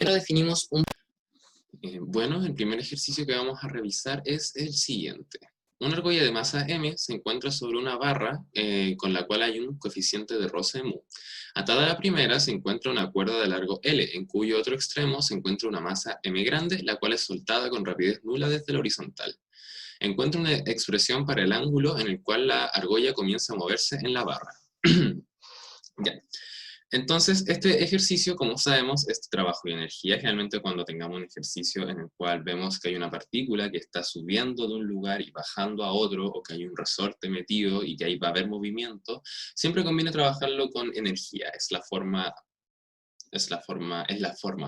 Pero definimos un... Bueno, el primer ejercicio que vamos a revisar es el siguiente. Una argolla de masa m se encuentra sobre una barra con la cual hay un coeficiente de roce mu. Atada a la primera se encuentra una cuerda de largo L, en cuyo otro extremo se encuentra una masa m grande, la cual es soltada con rapidez nula desde la horizontal. Encuentra una expresión para el ángulo en el cual la argolla comienza a moverse en la barra. Ya. Entonces, este ejercicio, como sabemos, es trabajo y energía. Generalmente cuando tengamos un ejercicio en el cual vemos que hay una partícula que está subiendo de un lugar y bajando a otro, o que hay un resorte metido y que ahí va a haber movimiento, siempre conviene trabajarlo con energía. Es la forma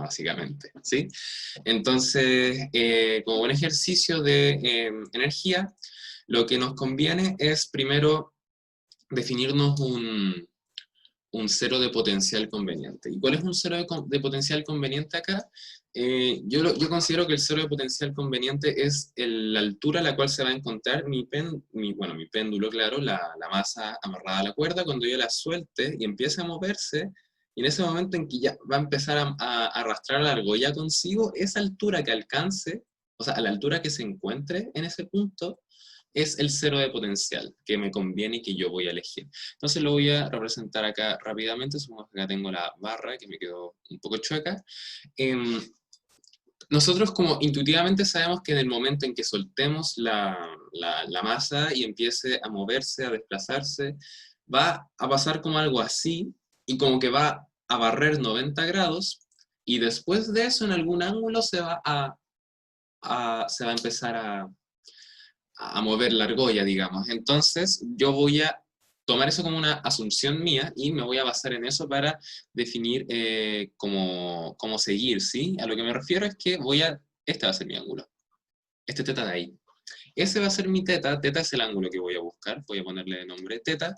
básicamente, ¿sí? Entonces, como buen ejercicio de energía, lo que nos conviene es primero definirnos un cero de potencial conveniente. ¿Y cuál es un cero de potencial conveniente acá? Yo considero que el cero de potencial conveniente es la altura a la cual se va a encontrar mi péndulo, claro, la masa amarrada a la cuerda, cuando yo la suelte y empiece a moverse, y en ese momento en que ya va a empezar a arrastrar la argolla consigo, esa altura que alcance, o sea, a la altura que se encuentre en ese punto, es el cero de potencial que me conviene y que yo voy a elegir. Entonces lo voy a representar acá rápidamente. Supongamos que acá tengo la barra que me quedó un poco chueca. Nosotros como intuitivamente sabemos que en el momento en que soltemos la masa y empiece a moverse, a desplazarse, va a pasar como algo así, y como que va a barrer 90 grados, y después de eso en algún ángulo se va a empezar a mover la argolla, digamos. Entonces, yo voy a tomar eso como una asunción mía y me voy a basar en eso para definir cómo seguir, ¿sí? A lo que me refiero es que este va a ser mi ángulo, este teta de ahí. Ese va a ser mi teta es el ángulo que voy a buscar, voy a ponerle de nombre teta.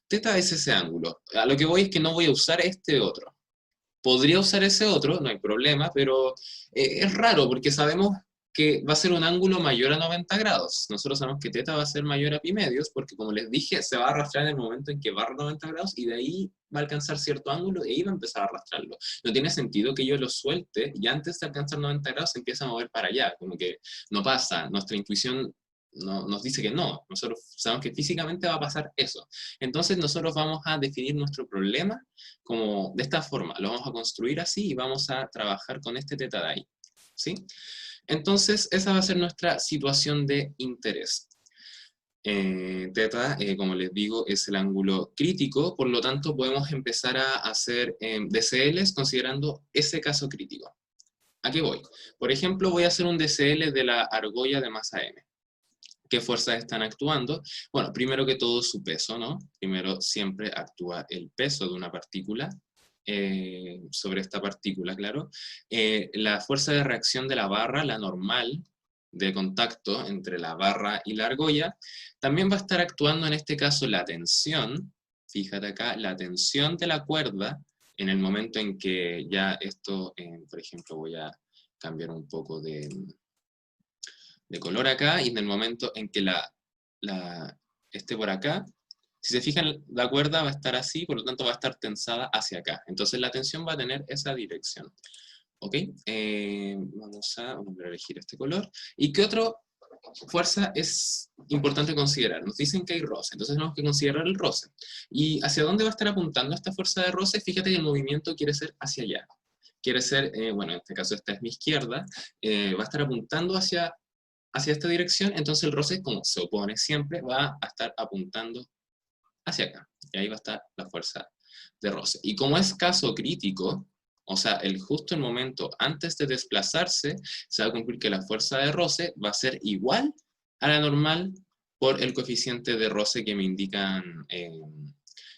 Teta es ese ángulo. A lo que voy es que no voy a usar este otro. Podría usar ese otro, no hay problema, pero es raro porque sabemos que va a ser un ángulo mayor a 90 grados. Nosotros sabemos que teta va a ser mayor a pi medios, porque como les dije, se va a arrastrar en el momento en que barra 90 grados y de ahí va a alcanzar cierto ángulo y ahí va a empezar a arrastrarlo. No tiene sentido que yo lo suelte y antes de alcanzar 90 grados se empieza a mover para allá, como que no pasa. Nuestra intuición nos dice que no. Nosotros sabemos que físicamente va a pasar eso. Entonces nosotros vamos a definir nuestro problema como de esta forma, lo vamos a construir así y vamos a trabajar con este teta de ahí, ¿sí? Entonces, esa va a ser nuestra situación de interés. Teta, como les digo, es el ángulo crítico, por lo tanto podemos empezar a hacer DCLs considerando ese caso crítico. ¿A qué voy? Por ejemplo, voy a hacer un DCL de la argolla de masa M. ¿Qué fuerzas están actuando? Bueno, primero que todo su peso, ¿no? Primero siempre actúa el peso de una partícula sobre esta partícula, claro. La fuerza de reacción de la barra, la normal de contacto entre la barra y la argolla, también va a estar actuando en este caso la tensión, fíjate acá, la tensión de la cuerda en el momento en que ya esto, por ejemplo, voy a cambiar un poco de color acá, y en el momento en que esté por acá, si se fijan, la cuerda va a estar así, por lo tanto va a estar tensada hacia acá. Entonces la tensión va a tener esa dirección. ¿Ok? Vamos a elegir este color. ¿Y qué otra fuerza es importante considerar? Nos dicen que hay roce, entonces tenemos que considerar el roce. ¿Y hacia dónde va a estar apuntando esta fuerza de roce? Fíjate que el movimiento quiere ser hacia allá. Quiere ser, bueno, en este caso esta es mi izquierda, va a estar apuntando hacia esta dirección, entonces el roce, como se opone siempre, va a estar apuntando hacia acá. Y ahí va a estar la fuerza de roce. Y como es caso crítico, o sea, justo el momento antes de desplazarse, se va a cumplir que la fuerza de roce va a ser igual a la normal por el coeficiente de roce que me indican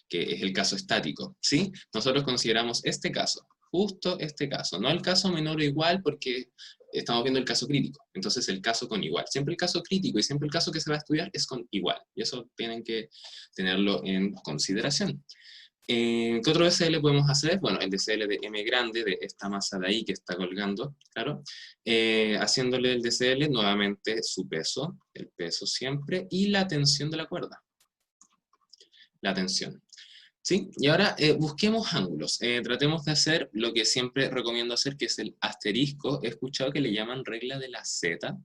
que es el caso estático, ¿sí? Nosotros consideramos este caso, justo este caso, no el caso menor o igual, porque estamos viendo el caso crítico, entonces el caso con igual. Siempre el caso crítico y siempre el caso que se va a estudiar es con igual, y eso tienen que tenerlo en consideración. ¿Qué otro DCL podemos hacer? Bueno, el DCL de M grande, de esta masa de ahí que está colgando, claro, haciéndole el DCL, nuevamente su peso, el peso siempre, y la tensión de la cuerda. La tensión. ¿Sí? Y ahora busquemos ángulos. Tratemos de hacer lo que siempre recomiendo hacer, que es el asterisco. He escuchado que le llaman regla de la Z,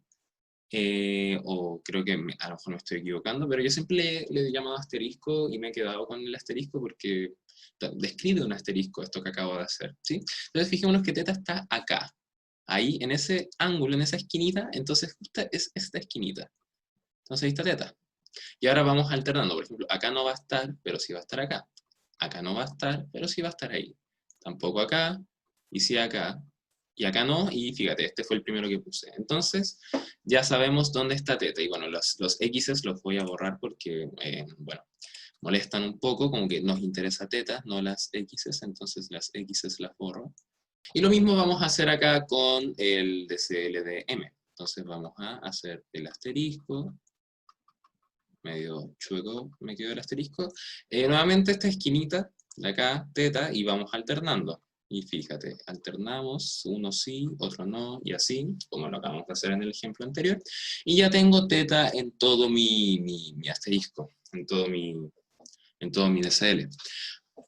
o creo que a lo mejor me estoy equivocando, pero yo siempre le he llamado asterisco y me he quedado con el asterisco porque describe un asterisco esto que acabo de hacer, ¿sí? Entonces fijémonos que teta está acá, ahí, en ese ángulo, en esa esquinita, entonces justo es esta esquinita. Entonces ahí está teta. Y ahora vamos alternando, por ejemplo, acá no va a estar, pero sí va a estar acá. Acá no va a estar, pero sí va a estar ahí. Tampoco acá, y sí acá, y acá no, y fíjate, este fue el primero que puse. Entonces, ya sabemos dónde está teta, y bueno, los X's los voy a borrar porque, bueno, molestan un poco, como que nos interesa teta, no las X's, entonces las X's las borro. Y lo mismo vamos a hacer acá con el DCL de M. Entonces vamos a hacer el asterisco, medio chueco me quedó el asterisco. Nuevamente esta esquinita de acá, teta, y vamos alternando. Y fíjate, alternamos, uno sí, otro no, y así, como lo acabamos de hacer en el ejemplo anterior. Y ya tengo teta en todo mi asterisco, en todo mi DCL.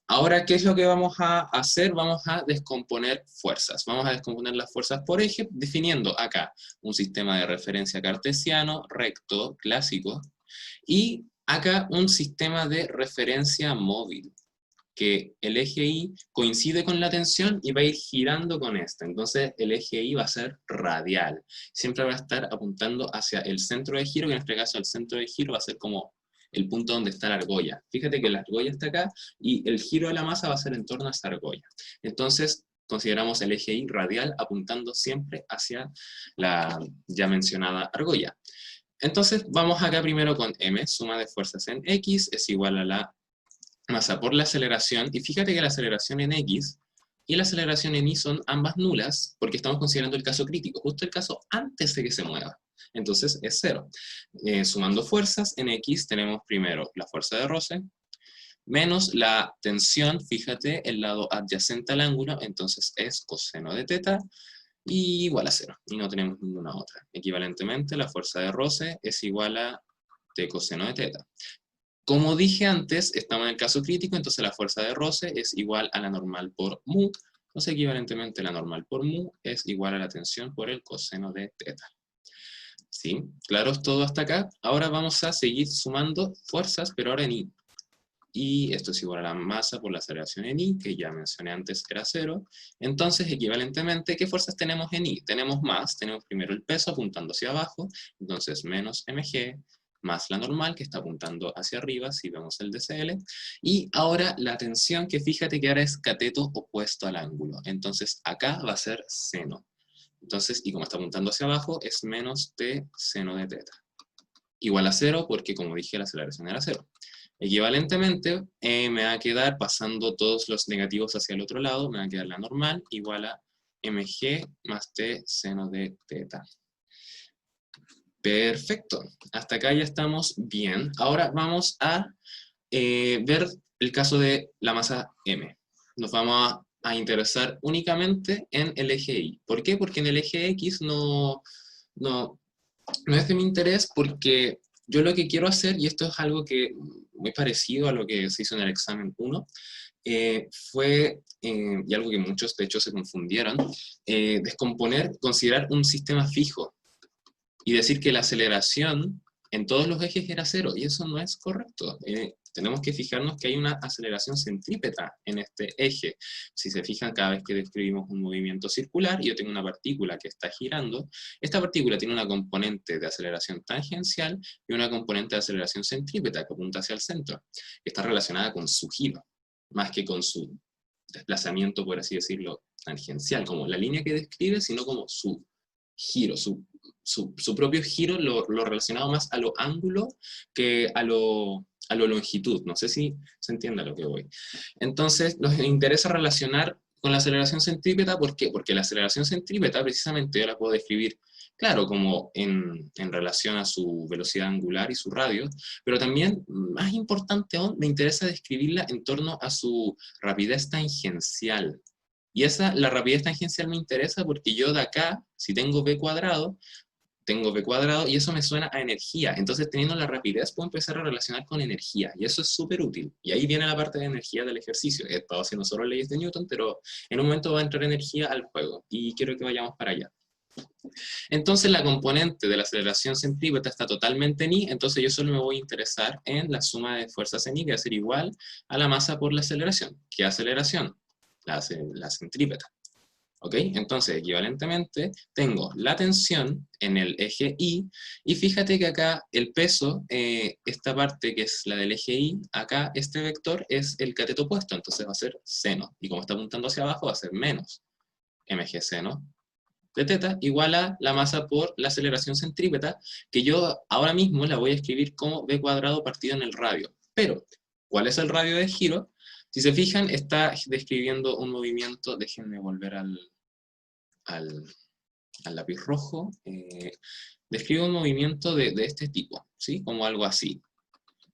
Ahora, ¿qué es lo que vamos a hacer? Vamos a descomponer fuerzas. Vamos a descomponer las fuerzas por eje, definiendo acá un sistema de referencia cartesiano, recto, clásico, y acá un sistema de referencia móvil, que el eje Y coincide con la tensión y va a ir girando con esta. Entonces el eje Y va a ser radial. Siempre va a estar apuntando hacia el centro de giro, que en este caso el centro de giro va a ser como el punto donde está la argolla. Fíjate que la argolla está acá y el giro de la masa va a ser en torno a esa argolla. Entonces consideramos el eje Y radial apuntando siempre hacia la ya mencionada argolla. Entonces vamos acá primero con M, suma de fuerzas en X es igual a la masa por la aceleración, y fíjate que la aceleración en X y la aceleración en Y son ambas nulas, porque estamos considerando el caso crítico, justo el caso antes de que se mueva. Entonces es cero. Sumando fuerzas en X tenemos primero la fuerza de roce, menos la tensión, fíjate, el lado adyacente al ángulo, entonces es coseno de teta, y igual a cero, y no tenemos ninguna otra. Equivalentemente, la fuerza de roce es igual a t coseno de teta. Como dije antes, estamos en el caso crítico, entonces la fuerza de roce es igual a la normal por mu, entonces equivalentemente la normal por mu es igual a la tensión por el coseno de teta. ¿Sí? ¿Claro es todo hasta acá? Ahora vamos a seguir sumando fuerzas, pero ahora en Y. Y esto es igual a la masa por la aceleración en Y, que ya mencioné antes era cero. Entonces, equivalentemente, ¿qué fuerzas tenemos en Y? Tenemos más, tenemos primero el peso apuntando hacia abajo, entonces menos mg, más la normal, que está apuntando hacia arriba, si vemos el DCL. Y ahora la tensión, que fíjate que ahora es cateto opuesto al ángulo. Entonces, acá va a ser seno. Entonces, y como está apuntando hacia abajo, es menos t seno de teta. Igual a cero, porque como dije, la aceleración era cero. Equivalentemente, me va a quedar, pasando todos los negativos hacia el otro lado, me va a quedar la normal igual a mg más t seno de teta. Perfecto, hasta acá ya estamos bien. Ahora vamos a ver el caso de la masa m. Nos vamos a interesar únicamente en el eje Y. ¿Por qué? Porque en el eje X no es de mi interés, porque yo lo que quiero hacer, y esto es algo que muy parecido a lo que se hizo en el examen 1, fue, y algo que muchos de hecho se confundieron, descomponer, considerar un sistema fijo y decir que la aceleración en todos los ejes era cero, y eso no es correcto. Tenemos que fijarnos que hay una aceleración centrípeta en este eje. Si se fijan, cada vez que describimos un movimiento circular y yo tengo una partícula que está girando, esta partícula tiene una componente de aceleración tangencial y una componente de aceleración centrípeta que apunta hacia el centro, que está relacionada con su giro, más que con su desplazamiento, por así decirlo, tangencial, como la línea que describe, sino como su giro, su propio giro, lo relacionado más a lo ángulo que a lo longitud. No sé si se entiende a lo que voy. Entonces, nos interesa relacionar con la aceleración centrípeta. ¿Por qué? Porque la aceleración centrípeta, precisamente, yo la puedo describir, claro, como en relación a su velocidad angular y su radio, pero también, más importante aún, me interesa describirla en torno a su rapidez tangencial. Y la rapidez tangencial me interesa porque yo de acá, si tengo b cuadrado, tengo v cuadrado, y eso me suena a energía. Entonces, teniendo la rapidez, puedo empezar a relacionar con energía, y eso es súper útil. Y ahí viene la parte de energía del ejercicio. He estado haciendo solo leyes de Newton, pero en un momento va a entrar energía al juego, y quiero que vayamos para allá. Entonces, la componente de la aceleración centrípeta está totalmente en I, entonces yo solo me voy a interesar en la suma de fuerzas en I, que va a ser igual a la masa por la aceleración. ¿Qué aceleración? La centrípeta. ¿Ok? Entonces, equivalentemente, tengo la tensión en el eje Y, y fíjate que acá el peso, esta parte que es la del eje Y, acá este vector es el cateto opuesto, entonces va a ser seno, y como está apuntando hacia abajo va a ser menos mg seno de teta igual a la masa por la aceleración centrípeta, que yo ahora mismo la voy a escribir como v cuadrado partido en el radio. Pero, ¿cuál es el radio de giro? Si se fijan, está describiendo un movimiento, déjenme volver al lápiz rojo, describe un movimiento de este tipo, ¿sí? Como algo así.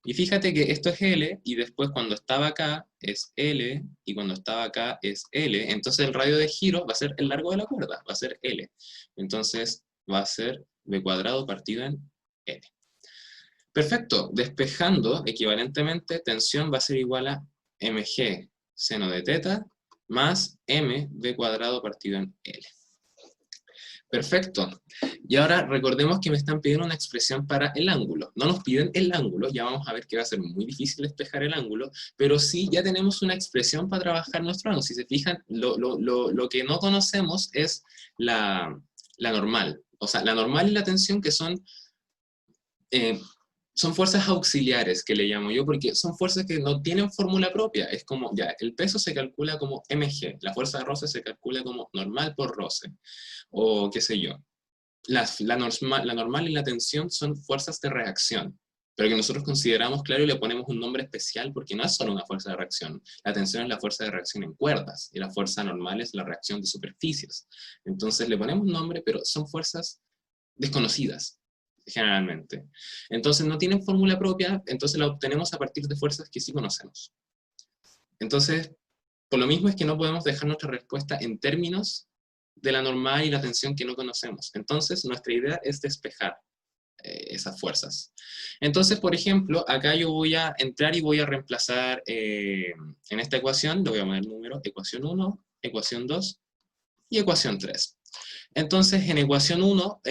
Y fíjate que esto es L, y después cuando estaba acá es L, y cuando estaba acá es L, entonces el radio de giro va a ser el largo de la cuerda, va a ser L. Entonces va a ser v cuadrado partido en L. Perfecto, despejando, equivalentemente, tensión va a ser igual a mg seno de teta más m v cuadrado partido en L. Perfecto. Y ahora recordemos que me están pidiendo una expresión para el ángulo. No nos piden el ángulo, ya vamos a ver que va a ser muy difícil despejar el ángulo, pero sí ya tenemos una expresión para trabajar nuestro ángulo. Si se fijan, lo que no conocemos es la normal. O sea, la normal y la tensión, que son fuerzas auxiliares, que le llamo yo, porque son fuerzas que no tienen fórmula propia. Es como, ya, el peso se calcula como mg, la fuerza de roce se calcula como normal por roce, o qué sé yo. La normal y la tensión son fuerzas de reacción, pero que nosotros consideramos, claro, y le ponemos un nombre especial porque no es solo una fuerza de reacción. La tensión es la fuerza de reacción en cuerdas, y la fuerza normal es la reacción de superficies. Entonces le ponemos un nombre, pero son fuerzas desconocidas, generalmente. Entonces no tienen fórmula propia, entonces la obtenemos a partir de fuerzas que sí conocemos. Entonces, por lo mismo es que no podemos dejar nuestra respuesta en términos de la normal y la tensión que no conocemos. Entonces, nuestra idea es despejar esas fuerzas. Entonces, por ejemplo, acá yo voy a entrar y voy a reemplazar en esta ecuación, le voy a poner número, ecuación 1, ecuación 2 y ecuación 3. Entonces, en ecuación 1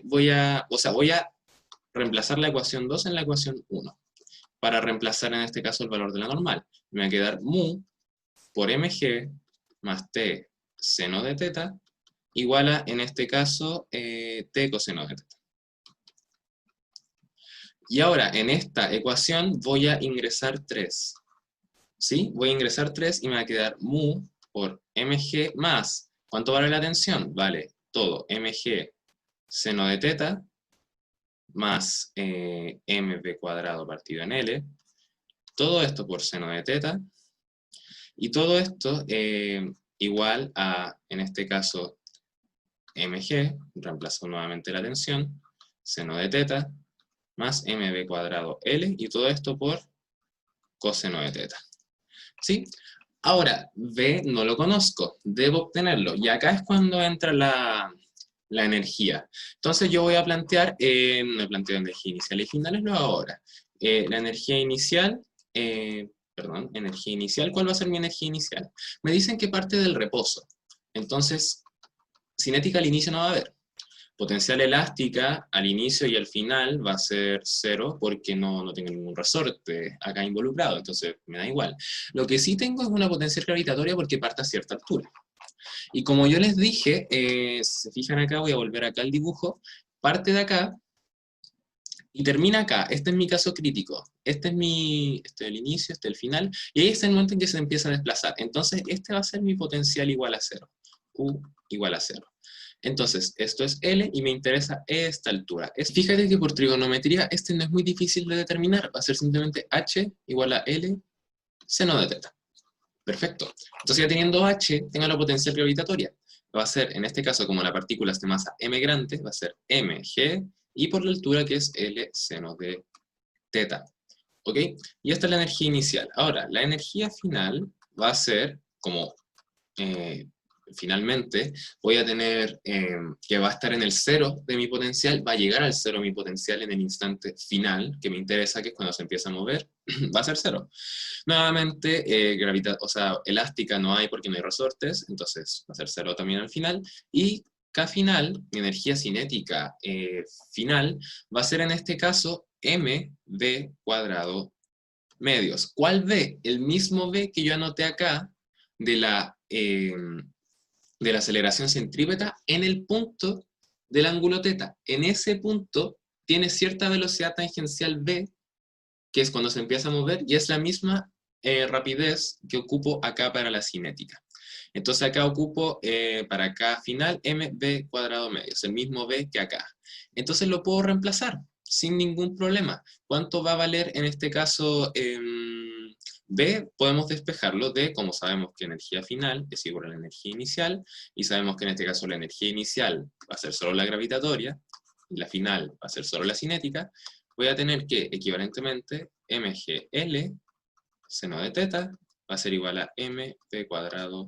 voy a reemplazar la ecuación 2 en la ecuación 1, para reemplazar en este caso el valor de la normal. Me va a quedar mu por mg más t seno de teta igual a, en este caso, t coseno de teta. Y ahora, en esta ecuación voy a ingresar 3. ¿Sí? Voy a ingresar 3 y me va a quedar mu por mg más, ¿cuánto vale la tensión? Vale todo mg seno de teta más mv cuadrado partido en L, todo esto por seno de teta, y todo esto igual a, en este caso, mg, reemplazo nuevamente la tensión, seno de teta, más mv cuadrado L, y todo esto por coseno de teta. ¿Sí? Ahora, V no lo conozco, debo obtenerlo, y acá es cuando entra la energía. Entonces yo voy a plantear, no he planteado energía inicial y final, es lo ahora. La energía inicial, energía inicial, ¿cuál va a ser mi energía inicial? Me dicen que parte del reposo, entonces cinética al inicio no va a haber. Potencial elástica al inicio y al final va a ser 0 porque no tengo ningún resorte acá involucrado, entonces me da igual. Lo que sí tengo es una potencial gravitatoria porque parte a cierta altura. Y como yo les dije, si se fijan acá, voy a volver acá al dibujo, parte de acá y termina acá. Este es mi caso crítico. Este es el inicio, este es el final, y ahí está el momento en que se empieza a desplazar. Entonces este va a ser mi potencial igual a 0. U igual a 0. Entonces, esto es L y me interesa esta altura. Fíjate que por trigonometría este no es muy difícil de determinar. Va a ser simplemente H igual a L seno de teta. Perfecto. Entonces ya teniendo H, tengo la potencial gravitatoria. Va a ser, en este caso, como la partícula es de masa m grande, va a ser mg, y por la altura que es L seno de teta. ¿Ok? Y esta es la energía inicial. Ahora, la energía final va a ser como finalmente voy a tener que va a estar en el cero de mi potencial, va a llegar al cero mi potencial en el instante final, que me interesa, que es cuando se empieza a mover, va a ser cero. Nuevamente, o sea, elástica no hay porque no hay resortes, entonces va a ser cero también al final, y K final, mi energía cinética final, va a ser en este caso mv cuadrado medios. ¿Cuál v? El mismo v que yo anoté acá de la aceleración centrípeta en el punto del ángulo θ. En ese punto tiene cierta velocidad tangencial v, que es cuando se empieza a mover, y es la misma rapidez que ocupo acá para la cinética. Entonces acá ocupo para acá final mv cuadrado medios, el mismo v que acá. Entonces lo puedo reemplazar sin ningún problema. ¿Cuánto va a valer en este caso B? Podemos despejarlo de, como sabemos que energía final es igual a la energía inicial, y sabemos que en este caso la energía inicial va a ser solo la gravitatoria, y la final va a ser solo la cinética. Voy a tener que, equivalentemente, mgl seno de θ va a ser igual a mv cuadrado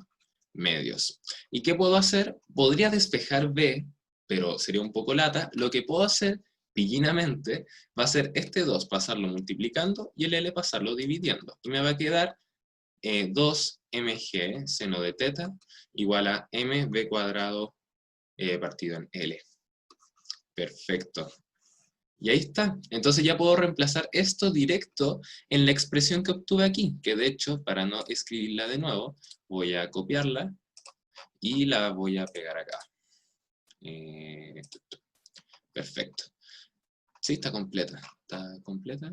medios. ¿Y qué puedo hacer? Podría despejar B, pero sería un poco lata. Lo que puedo hacer, pillinamente, va a ser este 2 pasarlo multiplicando y el L pasarlo dividiendo. Y me va a quedar 2mg seno de θ igual a mv cuadrado partido en L. Perfecto. Y ahí está. Entonces ya puedo reemplazar esto directo en la expresión que obtuve aquí, que de hecho, para no escribirla de nuevo, voy a copiarla y la voy a pegar acá. Perfecto. Sí, está completa. ¿Está completa?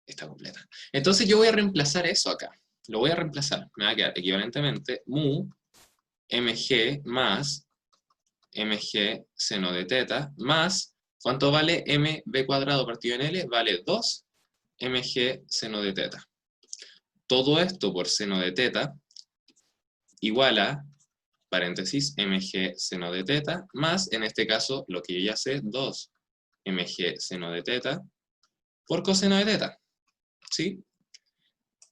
Está completa. Entonces yo voy a reemplazar eso acá. Lo voy a reemplazar. Me va a quedar equivalentemente mu mg más mg seno de θ más, ¿cuánto vale mv cuadrado partido en L? Vale 2 mg seno de θ. Todo esto por seno de θ igual a, paréntesis, mg seno de θ, más, en este caso, lo que yo ya sé, 2 mg seno de θ por coseno de θ. ¿Sí?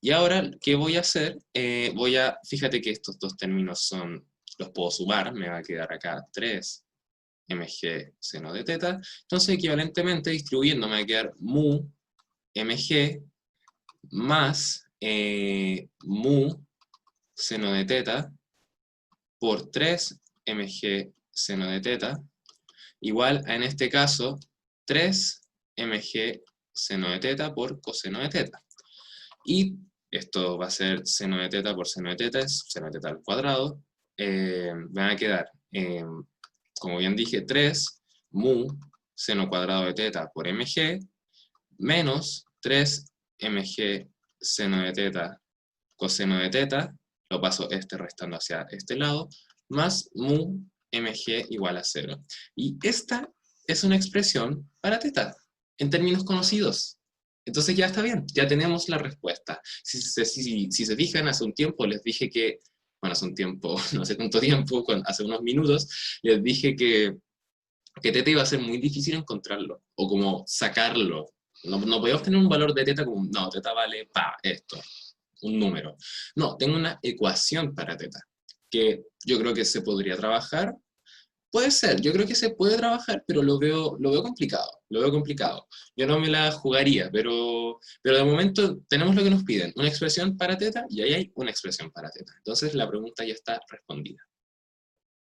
Y ahora, ¿qué voy a hacer? Fíjate que estos dos términos los puedo sumar, me va a quedar acá 3 mg seno de θ. Entonces, equivalentemente, distribuyendo, me va a quedar mu mg más mu seno de θ por 3 mg seno de θ, igual a, en este caso, 3 mg seno de θ por coseno de θ. Y esto va a ser seno de θ por seno de θ, es seno de θ al cuadrado. Van a quedar, como bien dije, 3 mu seno cuadrado de θ por mg, menos 3 mg seno de θ coseno de θ, lo paso restando hacia este lado, más mu mg igual a 0. Y esta es una expresión para θ, en términos conocidos. Entonces ya está bien, ya tenemos la respuesta. Si se fijan, hace un tiempo les dije que, bueno, hace un tiempo, no hace tanto tiempo, hace unos minutos, les dije que θ iba a ser muy difícil encontrarlo, o como sacarlo. No podía obtener un valor de θ como, no, θ vale, esto, un número. No, tengo una ecuación para θ, que yo creo que se podría trabajar. Puede ser, yo creo que se puede trabajar, pero lo veo complicado, lo veo complicado. Yo no me la jugaría, pero de momento tenemos lo que nos piden, una expresión para θ, y ahí hay una expresión para θ. Entonces la pregunta ya está respondida.